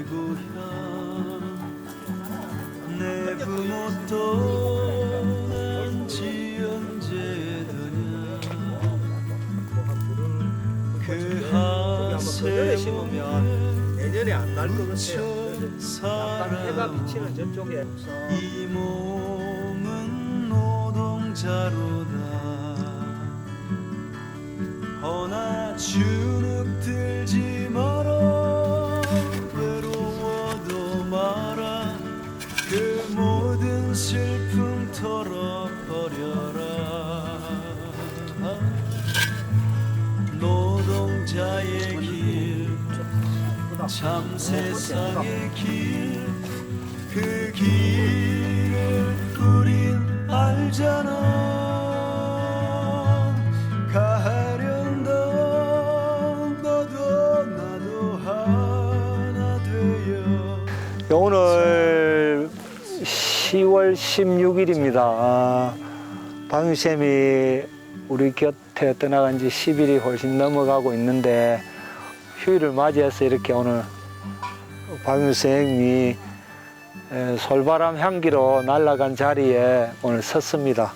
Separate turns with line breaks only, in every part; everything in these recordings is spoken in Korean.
고향 내 부모 떠난 지 언제더냐 그 하세
내년에 안 날 것 같아요. 해가
사람
비치는 저쪽에
이 몸은 노동자로다 허나 주눅 들지 마라 외로워도 마라 그 모든 슬픔 털어버려라 노동자의 길 참 세상의 길 그 길을 우린 알잖아 가련다 너도 나도 하나 되어
오늘 10월 16일입니다. 박윤쌤이 우리 곁에 떠나간 지 10일이 훨씬 넘어가고 있는데 휴일을 맞이해서 이렇게 오늘 박윤쌤이 솔바람 향기로 날아간 자리에 오늘 섰습니다.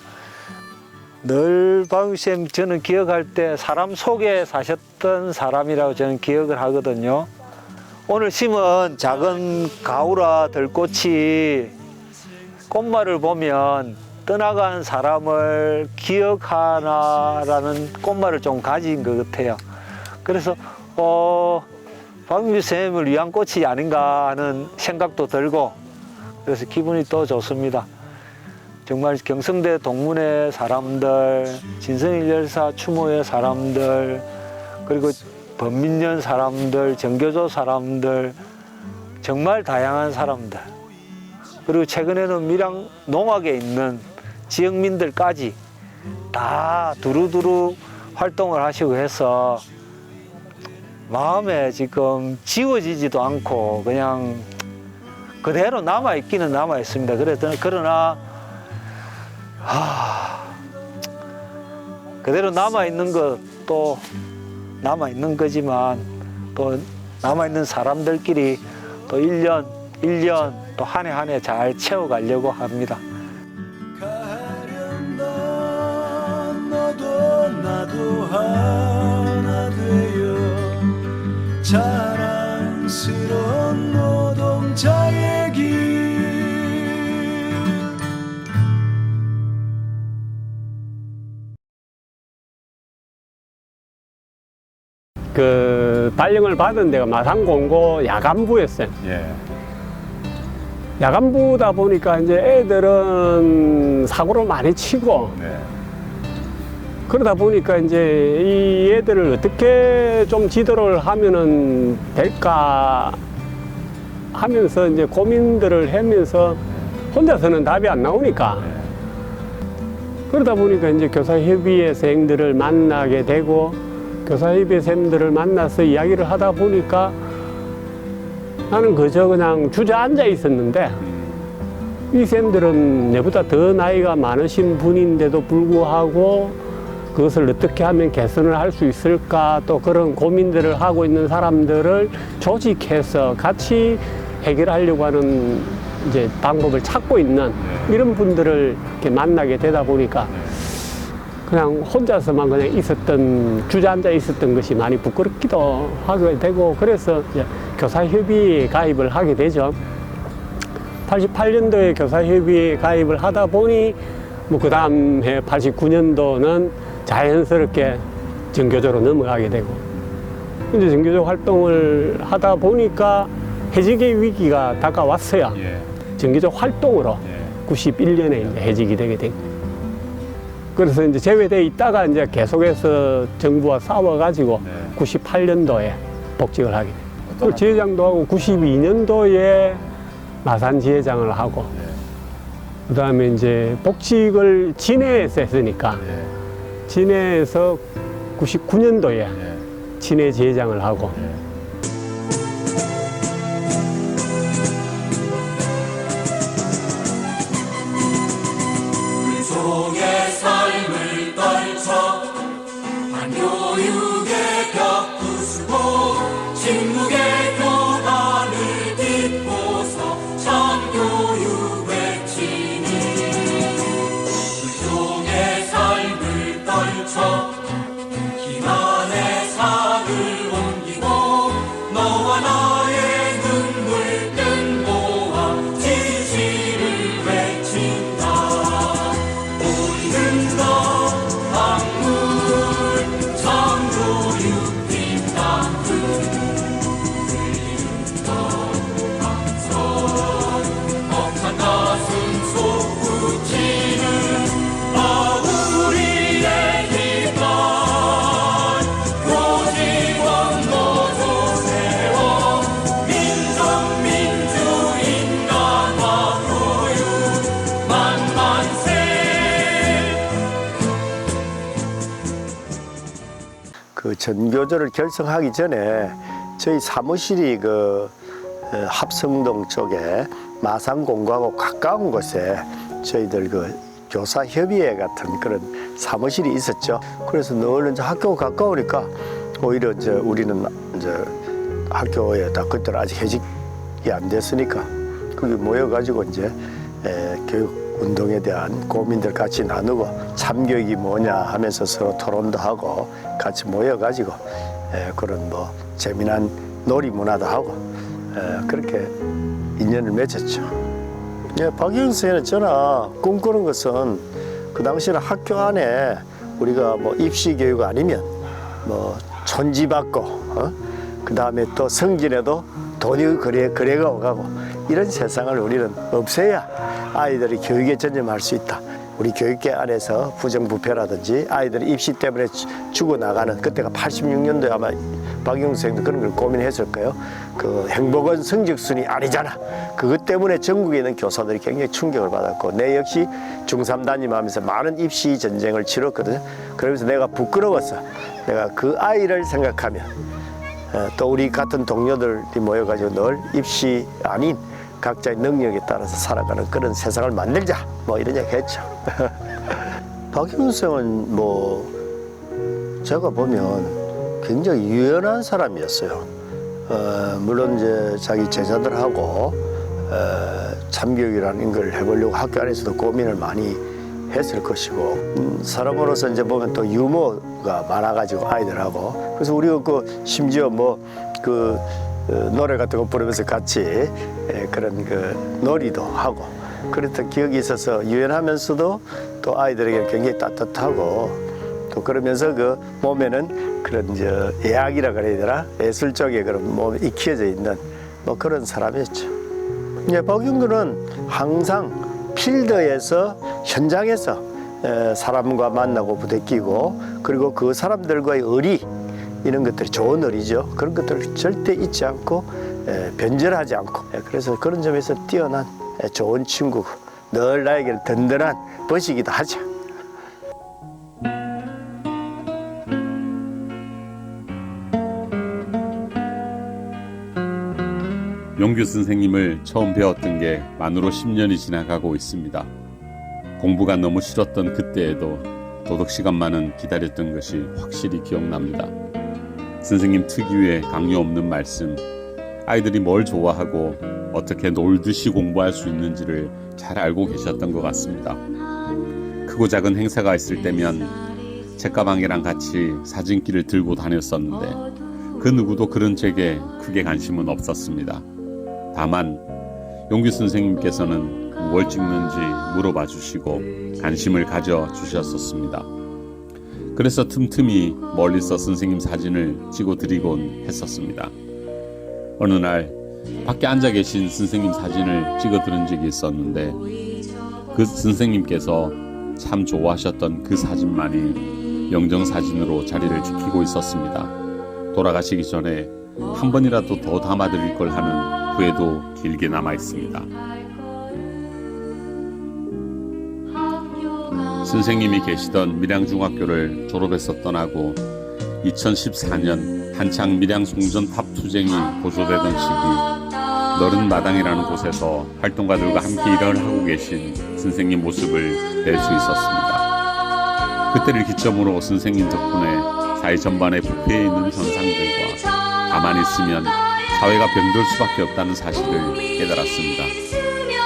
늘 박윤쌤 저는 기억할 때 사람 속에 사셨던 사람이라고 저는 기억을 하거든요. 오늘 심은 작은 가우라 들꽃이 꽃말을 보면 떠나간 사람을 기억하나라는 꽃말을 좀 가진 것 같아요. 그래서 박윤주 쌤을 위한 꽃이 아닌가 하는 생각도 들고 그래서 기분이 또 좋습니다. 정말 경성대 동문회 사람들, 진성일 열사 추모회 사람들, 그리고 범민련 사람들, 정교조 사람들, 정말 다양한 사람들, 그리고 최근에는 밀양 농악에 있는 지역민들까지 다 두루두루 활동을 하시고 해서 마음에 지금 지워지지도 않고 그냥 그대로 남아있기는 남아있습니다. 그러나 그대로 남아있는 것도 남아있는 거지만 또 남아있는 사람들끼리 또 1년 또 한 해 한 해 잘 채워가려고 합니다.
가련다 너도 나도 하나 되어 자랑스러운 노동자의 길
그 발령을 받은 데가 마산공고 야간부였어요.
예.
야간부다 보니까 이제 애들은 사고를 많이 치고
네.
그러다 보니까 이제 이 애들을 어떻게 좀 지도를 하면은 될까 하면서 이제 고민들을 하면서 혼자서는 답이 안 나오니까 그러다 보니까 이제 교사협의회 선생들을 만나게 되고 교사협의회 선생들을 만나서 이야기를 하다 보니까 나는 그저 그냥 주저앉아 있었는데 이 선생들은 내보다 더 나이가 많으신 분인데도 불구하고 그것을 어떻게 하면 개선을 할 수 있을까 또 그런 고민들을 하고 있는 사람들을 조직해서 같이 해결하려고 하는 이제 방법을 찾고 있는 이런 분들을 이렇게 만나게 되다 보니까 그냥 혼자서만 그냥 주저앉아 있었던 것이 많이 부끄럽기도 하게 되고 그래서 이제 교사협의회에 가입을 하게 되죠. 88년도에 교사협의회에 가입을 하다 보니 뭐 그 다음 해 89년도는 자연스럽게 정교조로 넘어가게 되고 이제 정교조 활동을 하다 보니까 해직의 위기가 다가왔어요. 정교조 활동으로 91년에 이제 해직이 되게 되고 그래서 이제 제외돼 있다가 이제 계속해서 정부와 싸워가지고 98년도에 복직을 하게 돼요. 그 지회장도 하고 92년도에 마산 지회장을 하고 그 다음에 이제 복직을 진해에서 했으니까 진해에서 99년도에 진해 지회장을 하고
종의 삶을 떨쳐 반교육의 벽 부수고 침묵의 교단을
전교조를 결성하기 전에 저희 사무실이 그 합성동 쪽에 마산공고하고 가까운 곳에 저희들 그 교사협의회 같은 그런 사무실이 있었죠. 그래서 늘 이제 학교가 가까우니까 오히려 이제 우리는 이제 학교에 다 그때는 아직 해직이 안 됐으니까 거기 모여가지고 이제 교육 운동에 대한 고민들 같이 나누고 참교육이 뭐냐 하면서 서로 토론도 하고 같이 모여가지고 그런 뭐 재미난 놀이 문화도 하고 그렇게 인연을 맺었죠. 박희영 선생님은 저나 꿈꾸는 것은 그 당시에는 학교 안에 우리가 뭐 입시 교육 아니면 뭐 촌지받고 그 다음에 또 성진에도 돈이 거래가 오가고 이런 세상을 우리는 없애야 아이들이 교육에 전념할 수 있다. 우리 교육계 안에서 부정부패라든지 아이들이 입시 때문에 죽어나가는 그때가 86년도에 아마 박영 선생님도 그런 걸 고민했을 거예요. 그 행복은 성적순이 아니잖아. 그것 때문에 전국에 있는 교사들이 굉장히 충격을 받았고 내 역시 중3 담임하면서 많은 입시 전쟁을 치렀거든요. 그러면서 내가 부끄러웠어. 내가 그 아이를 생각하면 또 우리 같은 동료들이 모여가지고 늘 입시 아닌 각자의 능력에 따라서 살아가는 그런 세상을 만들자 뭐 이런 얘기 했죠. 박희훈 선생은 뭐 제가 보면 굉장히 유연한 사람이었어요. 물론 이제 자기 제자들하고 참교육이라는 걸 해보려고 학교 안에서도 고민을 많이 했을 것이고 사람으로서 이제 보면 또 유머가 많아가지고 아이들하고 그래서 우리가 그 심지어 뭐 그 노래 같은 거 부르면서 같이 그런 그 놀이도 하고 그랬던 기억이 있어서 유연하면서도 또 아이들에게 굉장히 따뜻하고 또 그러면서 그 몸에는 그런 이제 예학이라 그래야 되나 예술 쪽에 그런 몸에 익혀져 있는 뭐 그런 사람이었죠. 이제 박영근은 항상 필드에서 현장에서 사람과 만나고 부대끼고 그리고 그 사람들과의 의리 이런 것들이 좋은 의리죠. 그런 것들을 절대 잊지 않고 변절하지 않고 그래서 그런 점에서 뛰어난 좋은 친구고 늘 나에게 든든한 벗이기도 하죠.
용규 선생님을 처음 배웠던 게 만으로 10년이 지나가고 있습니다. 공부가 너무 싫었던 그때에도 도덕 시간만은 기다렸던 것이 확실히 기억납니다. 선생님 특유의 강요 없는 말씀, 아이들이 뭘 좋아하고 어떻게 놀듯이 공부할 수 있는지를 잘 알고 계셨던 것 같습니다. 크고 작은 행사가 있을 때면 책가방이랑 같이 사진기를 들고 다녔었는데 그 누구도 그런 책에 크게 관심은 없었습니다. 다만 용규 선생님께서는 뭘 찍는지 물어봐 주시고 관심을 가져주셨었습니다. 그래서 틈틈이 멀리서 선생님 사진을 찍어드리곤 했었습니다. 어느 날 밖에 앉아 계신 선생님 사진을 찍어드린 적이 있었는데 그 선생님께서 참 좋아하셨던 그 사진만이 영정사진으로 자리를 지키고 있었습니다. 돌아가시기 전에 한 번이라도 더 담아드릴 걸 하는 후회도 길게 남아 있습니다. 선생님이 계시던 밀양중학교를 졸업해서 떠나고 2014년 한창 밀양 송전탑 투쟁이 고조되던 시기 너른 마당이라는 곳에서 활동가들과 함께 일을 하고 계신 선생님 모습을 뵐 수 있었습니다. 그때를 기점으로 선생님 덕분에 사회 전반에 부패해 있는 현상들과 가만히 있으면 사회가 병들 수밖에 없다는 사실을 깨달았습니다.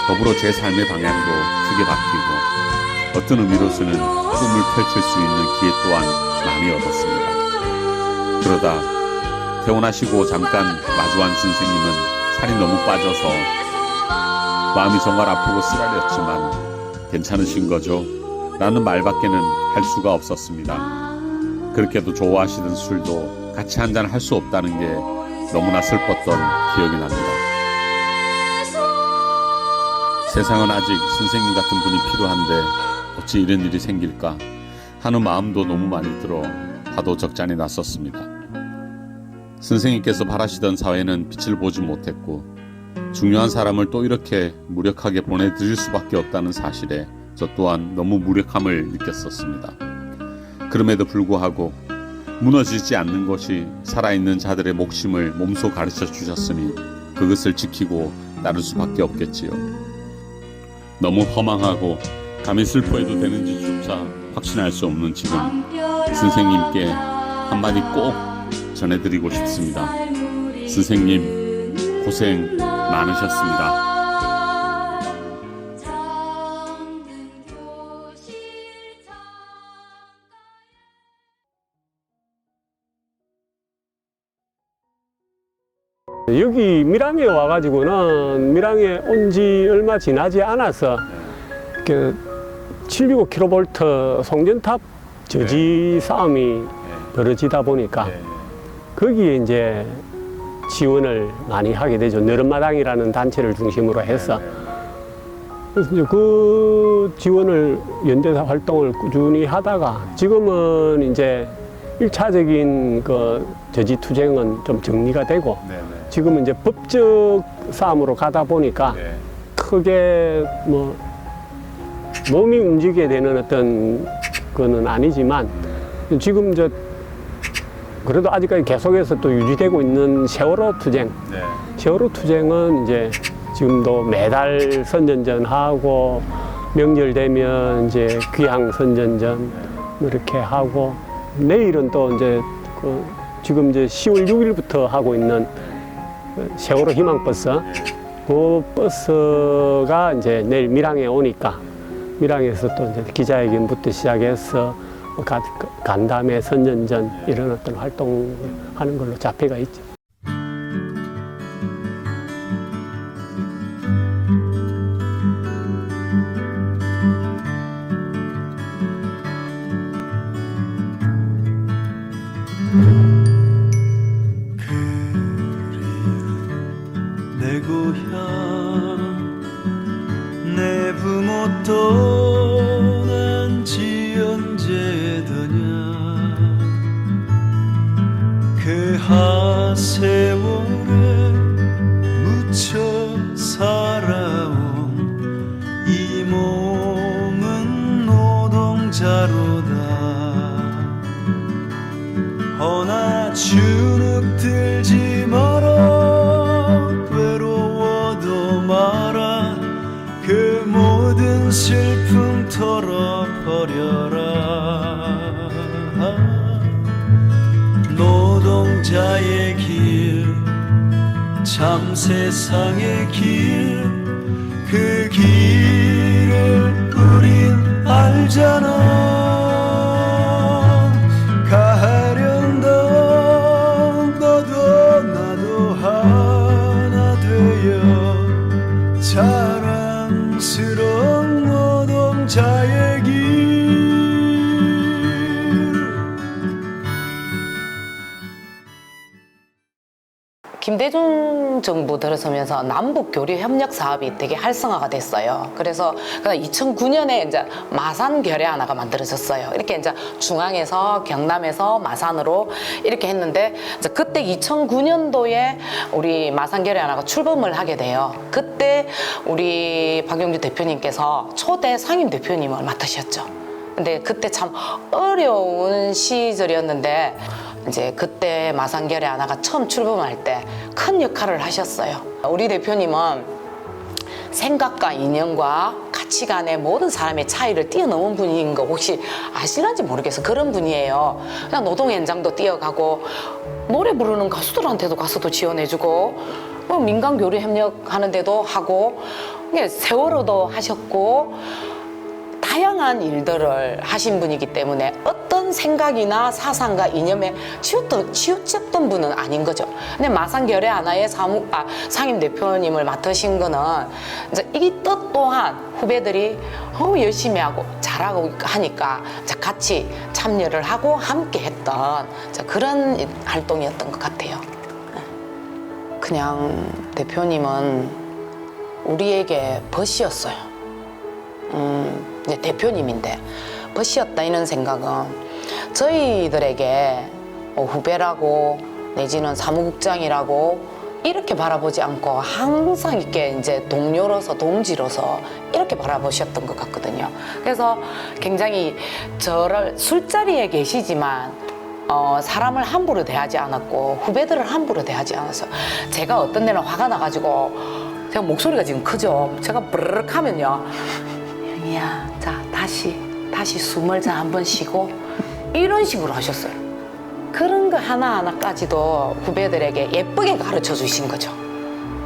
더불어 제 삶의 방향도 크게 바뀌고 어떤 의미로서는 꿈을 펼칠 수 있는 기회 또한 많이 얻었습니다. 그러다 퇴원하시고 잠깐 마주한 선생님은 살이 너무 빠져서 마음이 정말 아프고 쓰라렸지만 괜찮으신 거죠? 라는 말밖에는 할 수가 없었습니다. 그렇게도 좋아하시던 술도 같이 한잔 할 수 없다는 게 너무나 슬펐던 기억이 납니다. 세상은 아직 선생님 같은 분이 필요한데 어찌 이런 일이 생길까 하는 마음도 너무 많이 들어 화도 적잖이 났었습니다. 선생님께서 바라시던 사회는 빛을 보지 못했고 중요한 사람을 또 이렇게 무력하게 보내드릴 수밖에 없다는 사실에 저 또한 너무 무력함을 느꼈었습니다. 그럼에도 불구하고 무너지지 않는 것이 살아있는 자들의 몫임을 몸소 가르쳐 주셨으니 그것을 지키고 따를 수밖에 없겠지요. 너무 허망하고 감히 슬퍼해도 되는지조차 확신할 수 없는 지금 선생님께 한마디 꼭 전해드리고 싶습니다. 선생님 고생 많으셨습니다.
여기 밀양에 와가지고는 밀양에 온 지 얼마 지나지 않아서 그 765kV 송전탑 저지 싸움이 벌어지다 보니까 거기에 이제 지원을 많이 하게 되죠. 너른마당이라는 단체를 중심으로 해서. 그래서 이제 그 지원을 연대사 활동을 꾸준히 하다가 지금은 이제 1차적인 그 저지 투쟁은 좀 정리가 되고 지금은 이제 법적 싸움으로 가다 보니까 크게 뭐 몸이 움직이게 되는 어떤 거는 아니지만 지금 저 그래도 아직까지 계속해서 또 유지되고 있는 세월호 투쟁. 세월호 투쟁은 이제 지금도 매달 선전전 하고 명절 되면 이제 귀향 선전전 이렇게 하고 내일은 또 이제 그 지금 이제 10월 6일부터 하고 있는 세월호 희망버스. 그 버스가 이제 내일 밀양에 오니까 밀양에서 또 이제 기자회견부터 시작해서 간담회, 선전전 이런 어떤 활동을 하는 걸로 잡혀가 있죠.
내 고향 내 부모 떠난 지 언제더냐 그 하세월에 묻혀 살아온 이 몸은 노동자로다 허나 주눅 들지 마라 외로워도 마라 그 모든 슬픔 털어버려라 노동자의 길 참 세상의 길 그 길을 우린 알잖아 가련다 너도 나도 하나 되어 자랑스러운 노동자의 길
김대중 정부 들어서면서 남북 교류 협력 사업이 되게 활성화가 됐어요. 그래서 2009년에 이제 마산 결의 하나가 만들어졌어요. 이렇게 이제 중앙에서 경남에서 마산으로 이렇게 했는데 이제 그때 2009년도에 우리 마산 결의 하나가 출범을 하게 돼요. 그때 우리 박용주 대표님께서 초대 상임 대표님을 맡으셨죠. 근데 그때 참 어려운 시절이었는데 이제 그때 마산결의 하나가 처음 출범할 때 큰 역할을 하셨어요. 우리 대표님은 생각과 이념과 가치관의 모든 사람의 차이를 뛰어넘은 분인 거 혹시 아시는지 모르겠어요. 그런 분이에요. 그냥 노동현장도 뛰어가고 노래 부르는 가수들한테도 가서도 지원해주고 뭐 민간교류 협력하는데도 하고 세월호도 하셨고 다양한 일들을 하신 분이기 때문에 어떤 생각이나 사상과 이념에 치우쳤던 분은 아닌 거죠. 근데 마산결의 하나의 상임 대표님을 맡으신 거는 이제 이 뜻 또한 후배들이 열심히 하고 잘하고 하니까 같이 참여를 하고 함께 했던 그런 활동이었던 것 같아요. 그냥 대표님은 우리에게 벗이었어요. 이제 대표님인데 벗이었다 이런 생각은 저희들에게 후배라고 내지는 사무국장이라고 이렇게 바라보지 않고 항상 이렇게 이제 동료로서 동지로서 이렇게 바라보셨던 것 같거든요. 그래서 굉장히 저를 술자리에 계시지만 사람을 함부로 대하지 않았고 후배들을 함부로 대하지 않았어요. 제가 어떤 데는 화가 나가지고 제가 목소리가 지금 크죠. 제가 브르륵 하면요. 영희야, 자 다시 숨을 자 한번 쉬고 이런 식으로 하셨어요. 그런 거 하나하나까지도 후배들에게 예쁘게 가르쳐 주신 거죠.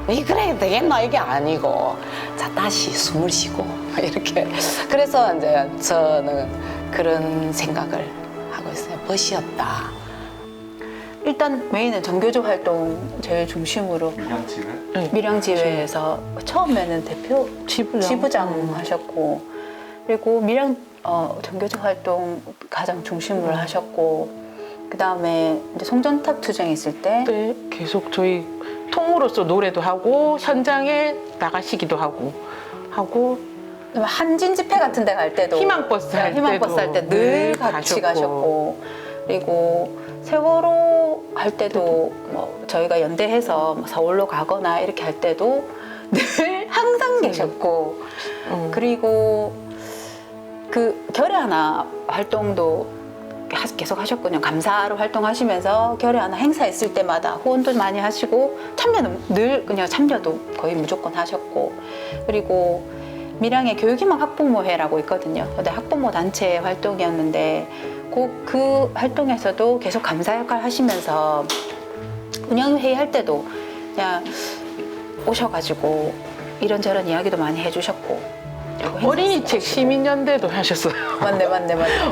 이 그래 되겠나 이게 아니고 자 다시 숨을 쉬고 이렇게. 그래서 이제 저는 그런 생각을 하고 있어요. 벗이었다.
일단 메인은 정교조 활동 제일 중심으로 밀양지회에서 처음에는 대표 지부장 하셨고, 그리고 밀양 정교조 활동 가장 중심으로 하셨고, 그 다음에 이제 송전탑 투쟁 있을 때
네, 계속 저희 통으로서 노래도 하고 현장에 나가시기도 하고
한진 집회 같은 데 갈 때도
희망버스 할 때도
희망버스 할 때 늘 같이 가셨고, 그리고 세월호 할 때도 뭐 저희가 연대해서 뭐 서울로 가거나 이렇게 할 때도 늘 항상 계셨고, 그리고 그 결의 하나 활동도 계속 하셨거든요. 감사로 활동하시면서 결의 하나 행사 있을 때마다 후원도 많이 하시고, 참여는 늘 그냥 참여도 거의 무조건 하셨고, 그리고 밀양에 교육희망 학부모회라고 있거든요. 근데 학부모 단체 활동이었는데 그 활동에서도 계속 감사 역할 하시면서 운영회의 할 때도 그냥 오셔가지고 이런저런 이야기도 많이 해주셨고,
어린이책 시민연대도 하셨어요.
맞네.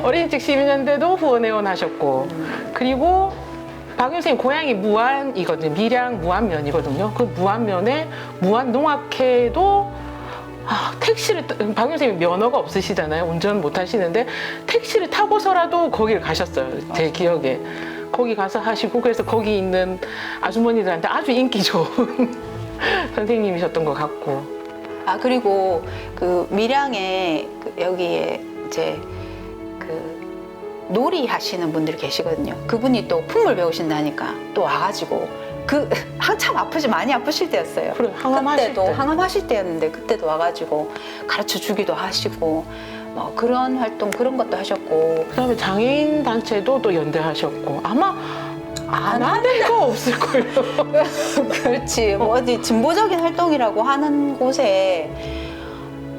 어린이책 시민연대도 후원회원 하셨고, 그리고 박 선생님 고향이 무안이거든요. 밀양 무안면이거든요. 그 무안면에 무안농악회도 택시를 박 선생님 면허가 없으시잖아요. 운전 못 하시는데 택시를 타고서라도 거기를 가셨어요. 제 기억에. 거기 가서 하시고, 그래서 거기 있는 아주머니들한테 아주 인기 좋은 선생님이셨던 것 같고.
그리고 그 밀양에 여기에 이제 그 놀이 하시는 분들이 계시거든요. 그분이 또 풍물 배우신다니까 또 와가지고 한참 많이 아프실 때였어요.
그래, 항암하실 때.
항암하실 때였는데 그때도 와가지고 가르쳐 주기도 하시고, 뭐 그런 활동 그런 것도 하셨고,
그다음에 장애인 단체도 또 연대하셨고, 아마 안 하는 거 없을걸요.
그렇지. 뭐 어디 진보적인 활동이라고 하는 곳에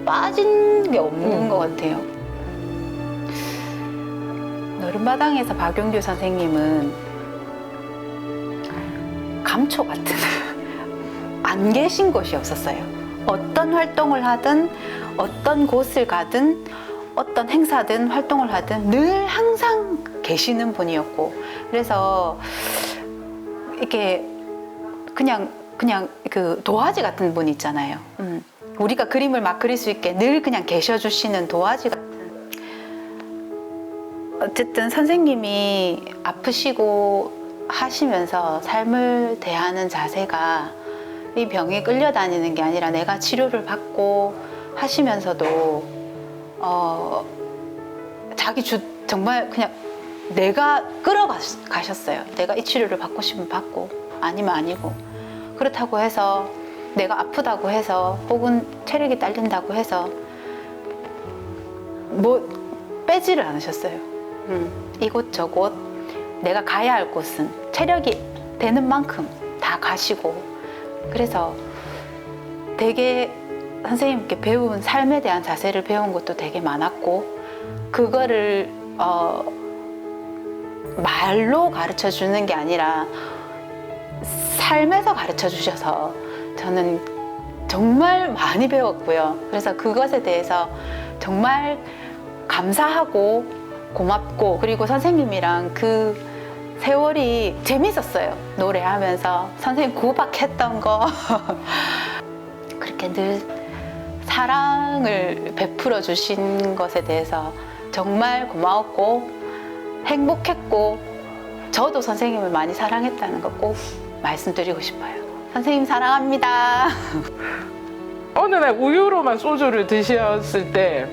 빠진 게 없는 것 같아요. 너른마당에서 박용규 선생님은 감초 같은 안 계신 곳이 없었어요. 어떤 활동을 하든 어떤 곳을 가든 어떤 행사든 활동을 하든 늘 항상 계시는 분이었고, 그래서 이렇게 그냥 그 도화지 같은 분 있잖아요. 우리가 그림을 막 그릴 수 있게 늘 그냥 계셔주시는 도화지 같은. 어쨌든 선생님이 아프시고 하시면서 삶을 대하는 자세가 이 병에 끌려다니는 게 아니라 내가 치료를 받고 하시면서도 정말 그냥 내가 끌어가셨어요. 내가 이 치료를 받고 싶으면 받고 아니면 아니고, 그렇다고 해서 내가 아프다고 해서 혹은 체력이 딸린다고 해서 뭐 빼지를 않으셨어요. 이곳저곳 내가 가야 할 곳은 체력이 되는 만큼 다 가시고, 그래서 되게 선생님께 배운 삶에 대한 자세를 배운 것도 되게 많았고, 그거를 말로 가르쳐 주는 게 아니라 삶에서 가르쳐 주셔서 저는 정말 많이 배웠고요. 그래서 그것에 대해서 정말 감사하고 고맙고, 그리고 선생님이랑 그 세월이 재밌었어요. 노래하면서 선생님 구박했던 거 그렇게 늘 사랑을 베풀어 주신 것에 대해서 정말 고마웠고 행복했고, 저도 선생님을 많이 사랑했다는 거 꼭 말씀드리고 싶어요. 선생님 사랑합니다.
어느 날 우유로만 소주를 드셨을 때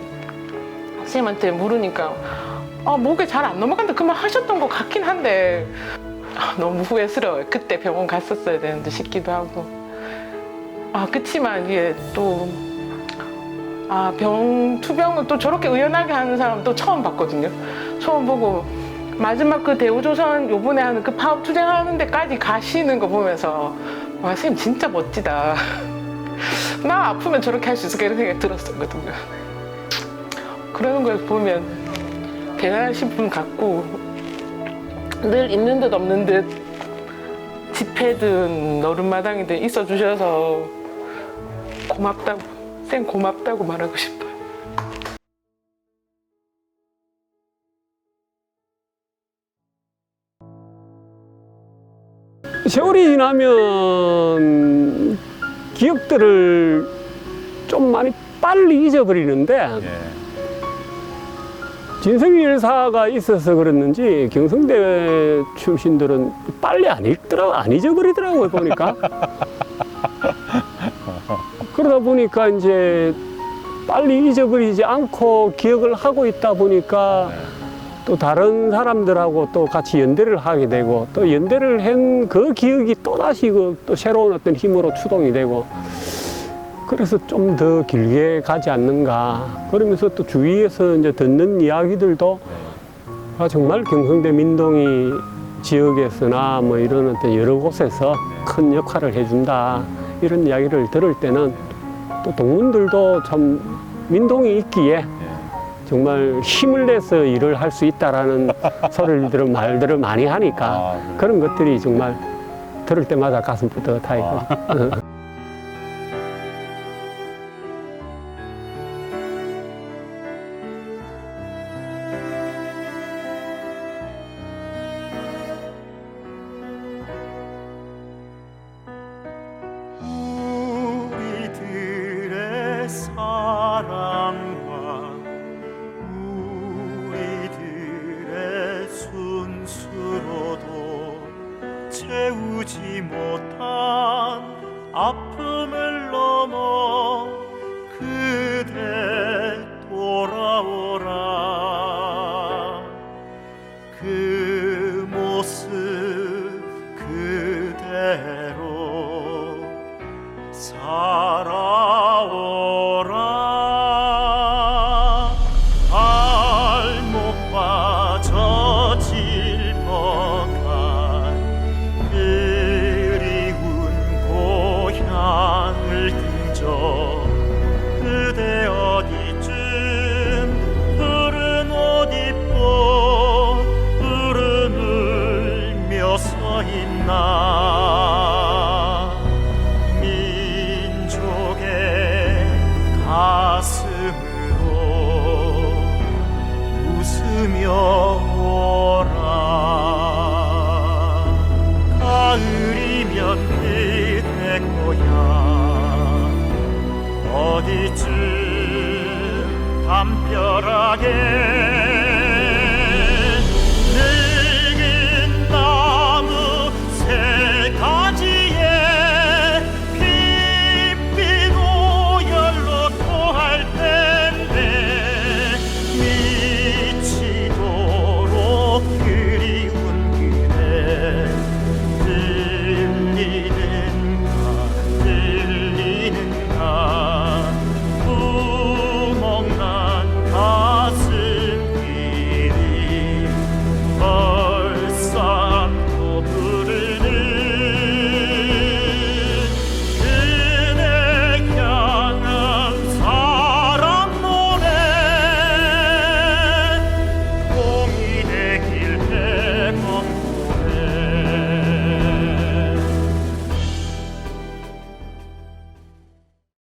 선생님한테 물으니까 목에 잘 안 넘어간다 그 말 하셨던 것 같긴 한데 너무 후회스러워요. 그때 병원 갔었어야 되는데 싶기도 하고. 그치만 이게 또 투병을 또 저렇게 의연하게 하는 사람 또 처음 봤거든요. 처음 보고 마지막 그 대우조선 요번에 하는 그 파업 투쟁하는 데까지 가시는 거 보면서 와 선생님 진짜 멋지다. 나 아프면 저렇게 할 수 있을까 이런 생각이 들었었거든요. 그러는 걸 보면 대단하신 분 같고 늘 있는 듯 없는 듯 집회든 너른마당이든 있어 주셔서 고맙다고 쌤 고맙다고 말하고 싶어요.
세월이 지나면 기억들을 좀 많이 빨리 잊어버리는데 진성이 열사가 있어서 그랬는지 경성대 출신들은 빨리 안 잊어버리더라고요, 보니까. 그러다 보니까 이제 빨리 잊어버리지 않고 기억을 하고 있다 보니까 또 다른 사람들하고 또 같이 연대를 하게 되고 또 연대를 한 그 기억이 또다시 또 새로운 어떤 힘으로 추동이 되고 그래서 좀 더 길게 가지 않는가. 그러면서 또 주위에서 이제 듣는 이야기들도 정말 경성대 민동이 지역에서나 뭐 이런 어떤 여러 곳에서 큰 역할을 해준다. 이런 이야기를 들을 때는 또 동문들도 참 민동이 있기에 정말 힘을 내서 일을 할 수 있다라는 소리들을 말들을 많이 하니까 그런 것들이 정말 들을 때마다 가슴 뿌듯하고.
우리들의 사랑과 우리들의 순수로도 채우지 못한 아픔을 넘어 그대 돌아오라. 그 모습 그대로 살아오라. 알못 빠져 질퍽한 그리운 고향을 등져 그대 어디쯤 푸른 옷 입고 울음 울며 서 있나. 민족의 가슴으로 웃으며 오라. 가을이면 그대 고향 어디쯤 담벼락에